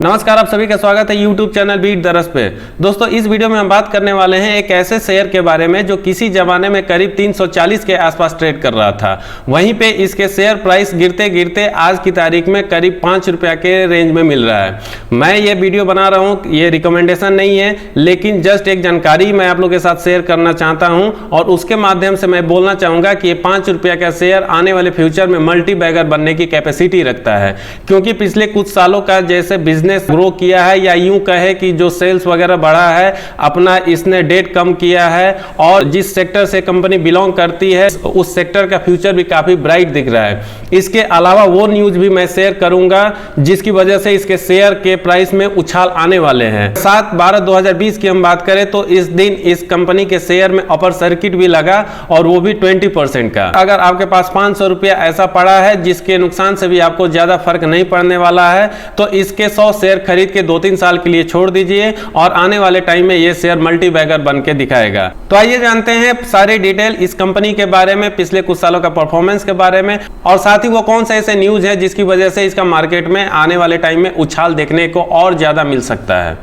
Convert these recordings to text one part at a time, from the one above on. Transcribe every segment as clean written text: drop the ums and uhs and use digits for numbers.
नमस्कार, आप सभी का स्वागत है YouTube चैनल बीट द रस पे। दोस्तों, इस वीडियो में हम बात करने वाले हैं एक ऐसे शेयर के बारे में जो किसी जमाने में करीब 340 के आसपास ट्रेड कर रहा था। वहीं पे इसके शेयर प्राइस गिरते गिरते आज की तारीख में करीब 5 रुपया के रेंज में मिल रहा है। मैं ये वीडियो बना रहा हूँ, ये रिकमेंडेशन नहीं है, लेकिन जस्ट एक जानकारी मैं आप लोग के साथ शेयर करना चाहता हूँ और उसके माध्यम से मैं बोलना चाहूँगा कि ये 5 रुपया का शेयर आने वाले फ्यूचर में मल्टी बैगर बनने की कैपेसिटी रखता है, क्योंकि पिछले कुछ सालों का जैसे बिजनेस ग्रो किया है या यूं कहे कि जो सेल्स वगैरह बढ़ा है, अपना इसने डेट कम किया है और जिस सेक्टर से कंपनी बिलोंग करती है उस सेक्टर का फ्यूचर भी काफी ब्राइट दिख रहा है। इसके अलावा वो न्यूज भी मैं शेयर करूंगा जिसकी वजह से इसके शेयर के प्राइस में उछाल आने वाले हैं। 7/12/2020 की हम बात करें तो इस दिन इस कंपनी के शेयर में अपर सर्किट भी लगा और वो भी 20% का। अगर आपके पास 500 रुपया ऐसा पड़ा है जिसके नुकसान से भी आपको ज्यादा फर्क नहीं पड़ने वाला है, तो इसके 100 शेयर खरीद के 2-3 साल के लिए छोड़ दीजिए और आने वाले टाइम में ये शेयर मल्टी बैगर बन के दिखाएगा। तो आइए जानते हैं सारी डिटेल इस कंपनी के बारे में, पिछले कुछ सालों का परफॉर्मेंस के बारे में और साथ ही वो कौन से ऐसे न्यूज है जिसकी वजह से इसका मार्केट में आने वाले टाइम में उछाल देखने को और ज्यादा मिल सकता है।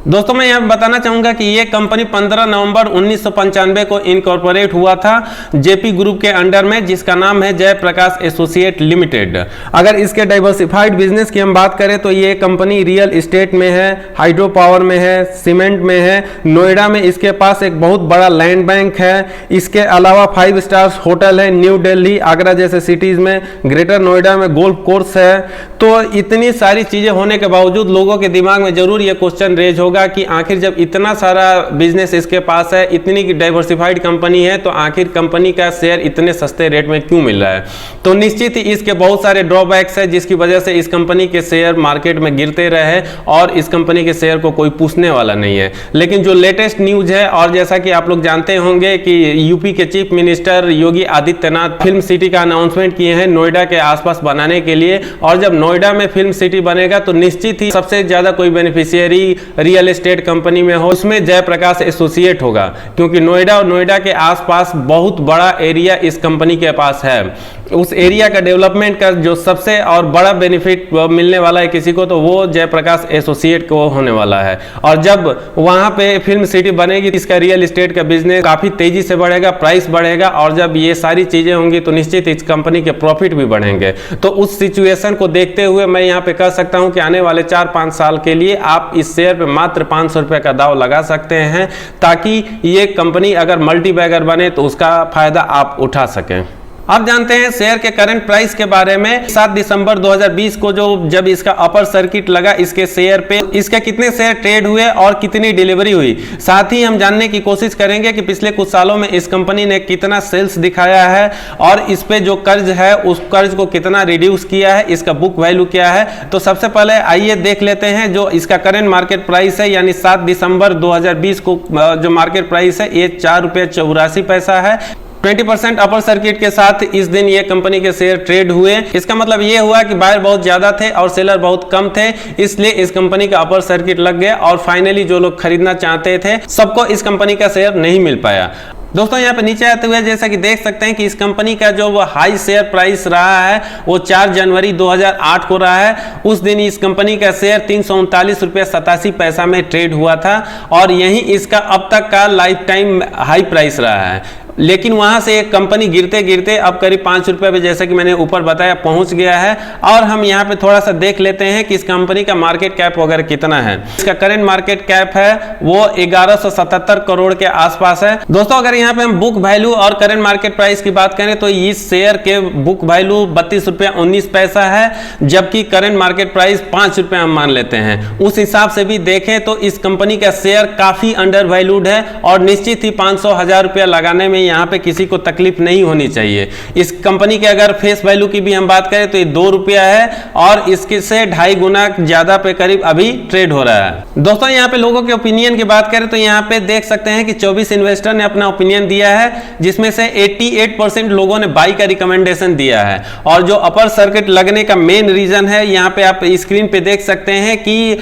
दोस्तों, मैं यहाँ बताना चाहूंगा कि ये कंपनी 15 नवंबर 1995 को इनकॉर्पोरेट हुआ था जेपी ग्रुप के अंडर में, जिसका नाम है जयप्रकाश एसोसिएट लिमिटेड। अगर इसके डाइवर्सिफाइड बिजनेस की हम बात करें तो ये कंपनी रियल एस्टेट में है, हाइड्रो पावर में है, सीमेंट में है, नोएडा में इसके पास एक बहुत बड़ा लैंड बैंक है। इसके अलावा 5 स्टार्स होटल है न्यू दिल्ली, आगरा जैसे सिटीज में, ग्रेटर नोएडा में गोल्फ कोर्स है। तो इतनी सारी चीजें होने के बावजूद लोगों के दिमाग में जरूर ये क्वेश्चन रेज होगा कि आखिर जब इतना सारा बिजनेस इसके पास है, इतनी डाइवर्सिफाइड कंपनी है, तो आखिर कंपनी का शेयर इतने सस्ते रेट में क्यों मिल रहा है। तो निश्चित ही इसके बहुत सारे ड्रॉबैक्स है जिसकी वजह से इस कंपनी के शेयर मार्केट में गिरते रहे और इस कंपनी के शेयर को कोई पूछने वाला नहीं है। लेकिन जो लेटेस्ट न्यूज है, और जैसा कि आप लोग जानते होंगे कि यूपी के chief minister Yogi Adityanath film city का अनाउंसमेंट किए हैं नोएडा के आसपास बनाने के लिए, और जब नोएडा में फिल्म सिटी बनेगा तो निश्चित ही सबसे ज्यादा कोई बेनिफिशियरी रियल एस्टेट कंपनी में हो, उसमें जयप्रकाश एसोसिएट होगा, क्योंकि नोएडा और नोएडा के आसपास बहुत बड़ा एरिया इस कंपनी के पास है। उस एरिया का डेवलपमेंट का जो सबसे और बड़ा बेनिफिट मिलने वाला है किसी को, तो वो जयप्रकाश एसोसिएट को होने वाला है। और जब वहां पे फिल्म सिटी बनेगी, इसका रियल एस्टेट का बिजनेस काफी तेजी से बढ़ेगा, प्राइस बढ़ेगा, और जब ये सारी चीजें होंगी तो निश्चित इस कंपनी के प्रॉफिट भी बढ़ेंगे। तो उस सिचुएशन को देखते हुए मैं यहाँ पे कह सकता हूँ कि आने वाले 4-5 साल के लिए आप इस शेयर पे मात्र 500 रुपए का दाव लगा सकते हैं, ताकि ये कंपनी अगर मल्टी बैगर बने तो उसका फायदा आप उठा सकें। आप जानते हैं शेयर के करंट प्राइस के बारे में। 7 दिसंबर 2020 को जब इसका अपर सर्किट लगा, इसके शेयर पे इसके कितने शेयर ट्रेड हुए और कितनी डिलीवरी हुई, साथ ही हम जानने की कोशिश करेंगे कि पिछले कुछ सालों में इस कंपनी ने कितना सेल्स दिखाया है और इस पे जो कर्ज है उस कर्ज को कितना रिड्यूस किया है, इसका बुक वैल्यू क्या है। तो सबसे पहले आइए देख लेते हैं जो इसका करंट मार्केट प्राइस है, यानी 7 दिसंबर 2020 को जो मार्केट प्राइस है ये 4 रुपये 84 पैसा है। 20% अपर सर्किट के साथ इस दिन ये कंपनी के शेयर ट्रेड हुए। इसका मतलब ये हुआ कि बायर बहुत ज्यादा थे और सेलर बहुत कम थे, इसलिए इस कंपनी का अपर सर्किट लग गया और फाइनली जो लोग खरीदना चाहते थे सबको इस कंपनी का शेयर नहीं मिल पाया। दोस्तों, यहाँ पे नीचे आते हुए जैसा कि देख सकते हैं कि इस कंपनी का जो हाई शेयर प्राइस रहा है वो 4 जनवरी 2008 को रहा है। उस दिन इस कंपनी का शेयर 339 रुपये 87 पैसा में ट्रेड हुआ था और यही इसका अब तक का लाइफ टाइम हाई प्राइस रहा है। लेकिन वहां से एक कंपनी गिरते गिरते अब करीब 5 रुपये पे, जैसा कि मैंने ऊपर बताया, पहुंच गया है। और हम यहाँ पे थोड़ा सा देख लेते हैं कि इस कंपनी का मार्केट कैप वगैरह कितना है। इसका करंट मार्केट कैप है वो 1177 करोड़ के आसपास है। दोस्तों, अगर यहाँ पे हम बुक वैल्यू और करंट मार्केट प्राइस की बात करें तो इस शेयर के बुक वैल्यू 32 रुपया 19 पैसा है, जबकि करंट मार्केट प्राइस 5 रुपये हम मान लेते हैं। उस हिसाब से भी देखें तो इस कंपनी का शेयर काफी अंडर वैल्यूड है और निश्चित ही 500,000 रुपया लगाने में यहाँ पे किसी को तकलीफ नहीं होनी चाहिए। इस कंपनी के अगर फेस वैल्यू की भी हम बात करें तो ये 2 रुपया है और इसके से 2.5 गुना ज्यादा पे करीब अभी ट्रेड हो रहा है। दोस्तों, यहाँ पे लोगों के ओपिनियन की बात करें तो यहाँ पे देख सकते हैं कि 24 इन्वेस्टर ने अपना ओपिनियन दिया है, जिसमें से 88% लोगों ने बाई का रिकमेंडेशन दिया है। और जो अपर सर्किट लगने का मेन रीजन है, यहाँ पे आप स्क्रीन पे देख सकते हैं कि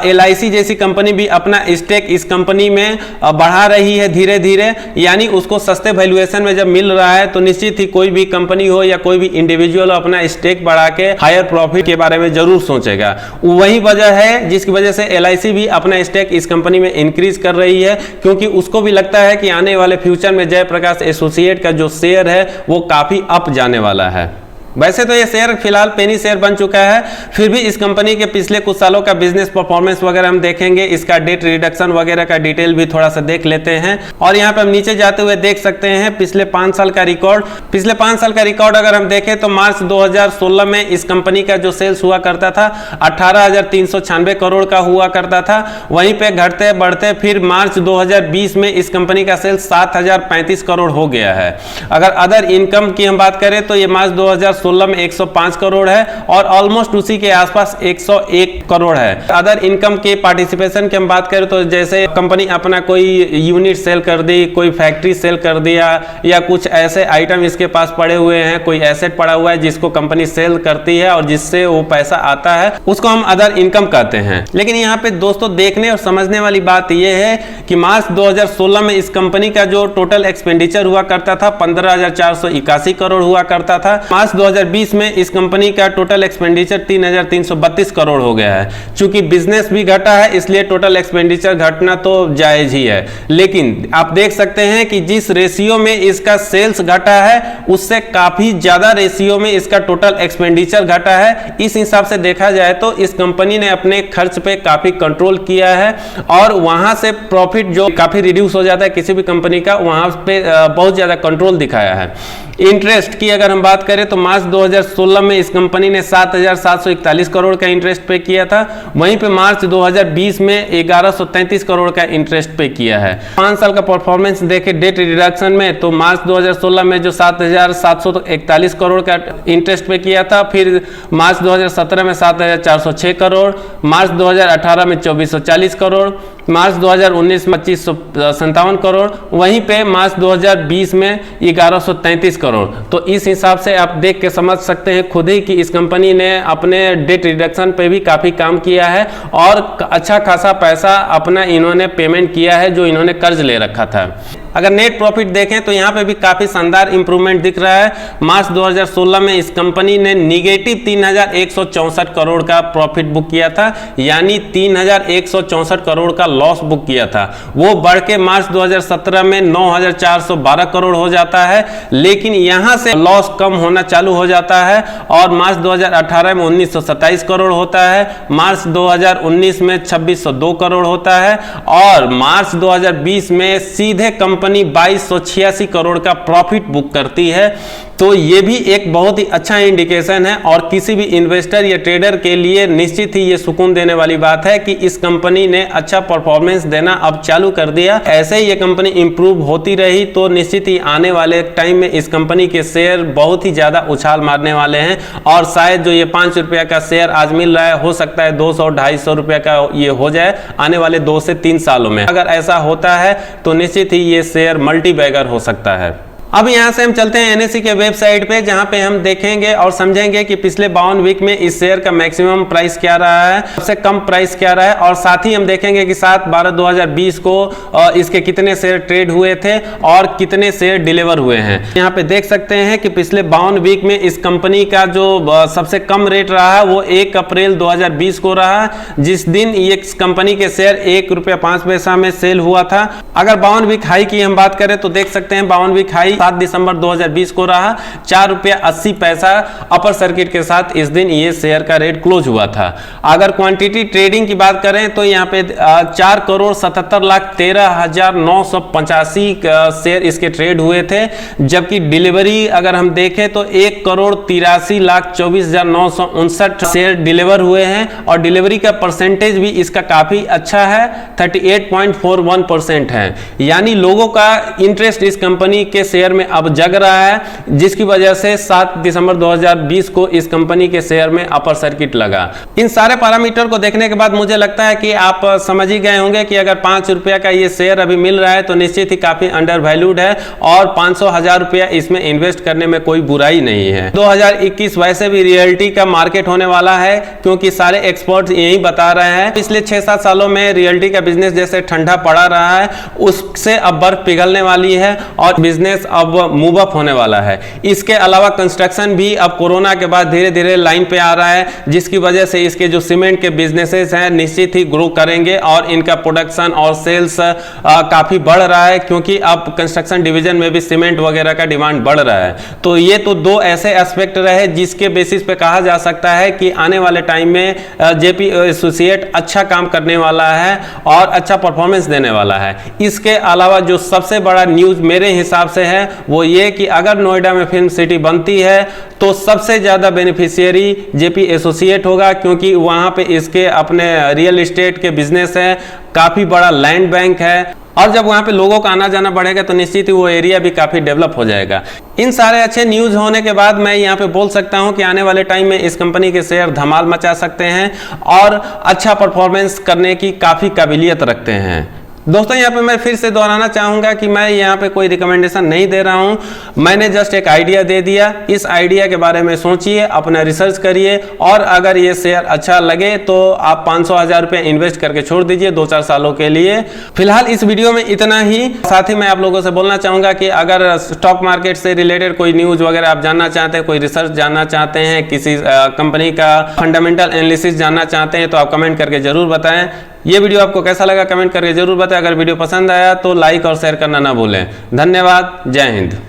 LIC जैसी कंपनी भी अपना स्टेक इस कंपनी में बढ़ा रही है धीरे धीरे, यानी उसको सस्ते सस्ते वैल्यूएशन में जब मिल रहा है तो निश्चित ही कोई भी कंपनी हो या कोई भी इंडिविजुअल अपना स्टेक बढ़ा के हायर प्रॉफिट के बारे में जरूर सोचेगा। वही वजह है जिसकी वजह से LIC भी अपना स्टेक इस कंपनी में इंक्रीज कर रही है, क्योंकि उसको भी लगता है कि आने वाले फ्यूचर में जयप्रकाश एसोसिएट का जो शेयर है वो काफी अप जाने वाला है। वैसे तो ये शेयर फिलहाल पेनी शेयर बन चुका है, फिर भी इस कंपनी के पिछले कुछ सालों का बिजनेस परफॉर्मेंस वगैरह हम देखेंगे, इसका डेट रिडक्शन वगैरह का डिटेल भी थोड़ा सा देख लेते हैं। और यहाँ पे हम नीचे जाते हुए देख सकते हैं पिछले 5 साल का रिकॉर्ड। पिछले 5 साल का रिकॉर्ड अगर हम देखें तो मार्च 2016 में इस कंपनी का जो सेल्स हुआ करता था 18,396 करोड़ का हुआ करता था। वहीं पे घटते बढ़ते फिर मार्च 2020 में इस कंपनी का सेल्स 7,035 करोड़ हो गया है। अगर अदर इनकम की हम बात करें तो ये मार्च 2016 में 105 करोड़ है और ऑलमोस्ट उसी के आसपास 101 करोड़ है। अदर इनकम के पार्टिसिपेशन की हम बात करें तो जैसे कंपनी अपना कोई यूनिट सेल कर दी, कोई फैक्ट्री सेल कर दिया, या कुछ ऐसे आइटम इसके पास पड़े हुए हैं, कोई एसेट पड़ा हुआ है जिसको कंपनी सेल करती है और जिससे वो पैसा आता है, उसको हम अदर इनकम कहते हैं। लेकिन यहाँ पे दोस्तों देखने और समझने वाली बात यह है कि मार्च 2016 में इस कंपनी का जो टोटल एक्सपेंडिचर हुआ करता था 15,481 करोड़ हुआ करता था। मार्च 2020 में इस कंपनी का टोटल एक्सपेंडिचर 3,332 करोड़ हो गया है। चूंकि बिजनेस भी घटा है इसलिए टोटल एक्सपेंडिचर घटना तो जायज ही है, लेकिन आप देख सकते हैं कि जिस रेशियो में इसका सेल्स घटा है उससे काफी ज्यादा रेशियो में इसका टोटल एक्सपेंडिचर घटा है। इस हिसाब से देखा जाए तो इस कंपनी ने अपने खर्च पे काफी कंट्रोल किया है और वहां से प्रॉफिट जो काफी रिड्यूस हो जाता है किसी भी कंपनी का, वहां पे बहुत ज्यादा कंट्रोल दिखाया है। इंटरेस्ट की अगर हम बात करें तो मार्च 2016 में इस कंपनी ने 7,741 करोड़ का इंटरेस्ट पे किया था। वहीं पे मार्च 2020 में 1,133 करोड़ का इंटरेस्ट पे किया है। 5 साल का परफॉर्मेंस देखे डेट रिडक्शन में तो मार्च 2016 में जो 7,741 करोड़ का इंटरेस्ट पे किया था, फिर मार्च 2017 में 7,406 करोड़, मार्च 2018 में 2,440 करोड़, मार्च 2019 में 2,557 करोड़, वहीं पे मार्च 2020 में 1,133 करोड़। तो इस हिसाब से आप देख के समझ सकते हैं खुद ही कि इस कंपनी ने अपने डेट रिडक्शन पे भी काफी काम किया है और अच्छा खासा पैसा अपना इन्होंने पेमेंट किया है जो इन्होंने कर्ज ले रखा था। अगर नेट प्रॉफिट देखें तो यहाँ पे भी काफी शानदार इंप्रूवमेंट दिख रहा है। मार्च 2016 में इस कंपनी ने निगेटिव 3,164 करोड़ का प्रॉफिट बुक किया था, यानी 3,164 करोड़ का लॉस बुक किया था। वो बढ़ के मार्च 2017 में 9,412 करोड़ हो जाता है, लेकिन यहां से लॉस कम होना चालू हो जाता है और मार्च 2018 में 1,927 करोड़ होता है, मार्च 2019 में 2,602 करोड़ होता है और मार्च 2020 में सीधे कंपनी 2,286 करोड़ का प्रॉफिट बुक करती है। तो ये भी एक बहुत ही अच्छा इंडिकेशन है और किसी भी इन्वेस्टर या ट्रेडर के लिए निश्चित ही ये सुकून देने वाली बात है कि इस कंपनी ने अच्छा परफॉर्मेंस देना अब चालू कर दिया। ऐसे ही ये कंपनी इंप्रूव होती रही तो निश्चित ही आने वाले टाइम में इस कंपनी के शेयर बहुत ही ज्यादा उछाल मारने वाले हैं और शायद जो ये 5 रुपया का शेयर आज मिल रहा है हो सकता है 200-250 रुपया का ये हो जाए आने वाले 2 से 3 सालों में। अगर ऐसा होता है तो निश्चित ही ये शेयर मल्टी बैगर हो सकता है। अब यहां से हम चलते हैं NSE के वेबसाइट पे, जहां पे हम देखेंगे और समझेंगे कि पिछले 52 वीक में इस शेयर का मैक्सिमम प्राइस क्या रहा है, सबसे कम प्राइस क्या रहा है, और साथ ही हम देखेंगे कि 7/12/2020 को इसके कितने शेयर ट्रेड हुए थे और कितने शेयर डिलीवर हुए हैं। यहाँ पे देख सकते हैं कि पिछले 52 वीक में इस कंपनी का जो सबसे कम रेट रहा है वो 1 अप्रैल 2020 को रहा, जिस दिन ये कंपनी के शेयर 1 रुपया 5 पैसा में सेल हुआ था। अगर 52 वीक हाई की हम बात करें तो देख सकते हैं 52 वीक हाई 7 दिसंबर 2020 को रहा, 4 रुपया 80 पैसा अपर सर्किट के साथ इस दिन ये शेयर का रेट क्लोज हुआ था। अगर क्वांटिटी ट्रेडिंग की बात करें तो यहाँ पे 4,77,13,985 शेयर इसके ट्रेड हुए थे, जबकि डिलीवरी अगर हम देखें तो 1,83,24,959 शेयर डिलीवर हुए हैं और डिलीवरी का परसेंटेज भी इसका काफी अच्छा है, 38.41% है। यानी लोगों का इंटरेस्ट इस कंपनी के शेयर शेयर में अब जग रहा है, जिसकी वजह से 7 दिसंबर 2020 को इस कंपनी के शेयर में अपर सर्किट लगा। इन सारे पैरामीटर को देखने के बाद मुझे लगता है कि आप समझ ही गए होंगे कि अगर 5 रुपया का ये शेयर अभी मिल रहा है तो निश्चित ही काफी अंडर वैल्यूड है और 500,000 रुपया इसमें इन्वेस्ट करने में कोई बुराई नहीं है। 2021 वैसे भी रियल्टी का मार्केट होने वाला है, क्योंकि सारे एक्सपर्ट्स यही बता रहे हैं। पिछले 6-7 सालों में रियल्टी का बिजनेस जैसे ठंडा पड़ा रहा है, उससे अब बर्फ पिघलने वाली है और बिजनेस अब मूव अप होने वाला है। इसके अलावा कंस्ट्रक्शन भी अब कोरोना के बाद धीरे धीरे लाइन पे आ रहा है, जिसकी वजह से इसके जो सीमेंट के बिजनेसेस हैं निश्चित ही ग्रो करेंगे और इनका प्रोडक्शन और सेल्स काफी बढ़ रहा है, क्योंकि अब कंस्ट्रक्शन डिवीजन में भी सीमेंट वगैरह का डिमांड बढ़ रहा है। तो ये तो दो ऐसे एस्पेक्ट रहे जिसके बेसिस पे कहा जा सकता है कि आने वाले टाइम में जेपी एसोसिएट अच्छा काम करने वाला है और अच्छा परफॉर्मेंस देने वाला है। इसके अलावा जो सबसे बड़ा न्यूज मेरे हिसाब से है वो ये कि अगर नोएडा में फिल्म सिटी बनती है तो सबसे ज्यादा बेनिफिशियरी जेपी एसोसिएट होगा, क्योंकि वहां पे इसके अपने रियल एस्टेट के बिजनेस है, काफी बड़ा लैंड बैंक है और जब वहां पे लोगों का आना जाना बढ़ेगा तो निश्चित ही वो एरिया भी काफी डेवलप हो जाएगा। इन सारे अच्छे न्यूज होने के बाद मैं यहाँ पे बोल सकता हूँ कि आने वाले टाइम में इस कंपनी के शेयर धमाल मचा सकते हैं और अच्छा परफॉर्मेंस करने की काफी काबिलियत रखते हैं। दोस्तों यहाँ पे मैं फिर से दोहराना चाहूंगा कि मैं यहाँ पे कोई रिकमेंडेशन नहीं दे रहा हूँ, मैंने जस्ट एक आइडिया दे दिया। इस आइडिया के बारे में सोचिए, अपना रिसर्च करिए और अगर ये शेयर अच्छा लगे तो आप 500,000 रुपये इन्वेस्ट करके छोड़ दीजिए 2-4 सालों के लिए। फिलहाल इस वीडियो में इतना ही। साथ ही मैं आप लोगों से बोलना चाहूंगा कि अगर स्टॉक मार्केट से रिलेटेड कोई न्यूज वगैरह आप जानना चाहते हैं, कोई रिसर्च जानना चाहते हैं, किसी कंपनी का फंडामेंटल एनालिसिस जानना चाहते हैं तो आप कमेंट करके जरूर बताएं। ये वीडियो आपको कैसा लगा कमेंट करके जरूर बताएं। अगर वीडियो पसंद आया तो लाइक और शेयर करना ना भूलें। धन्यवाद। जय हिंद।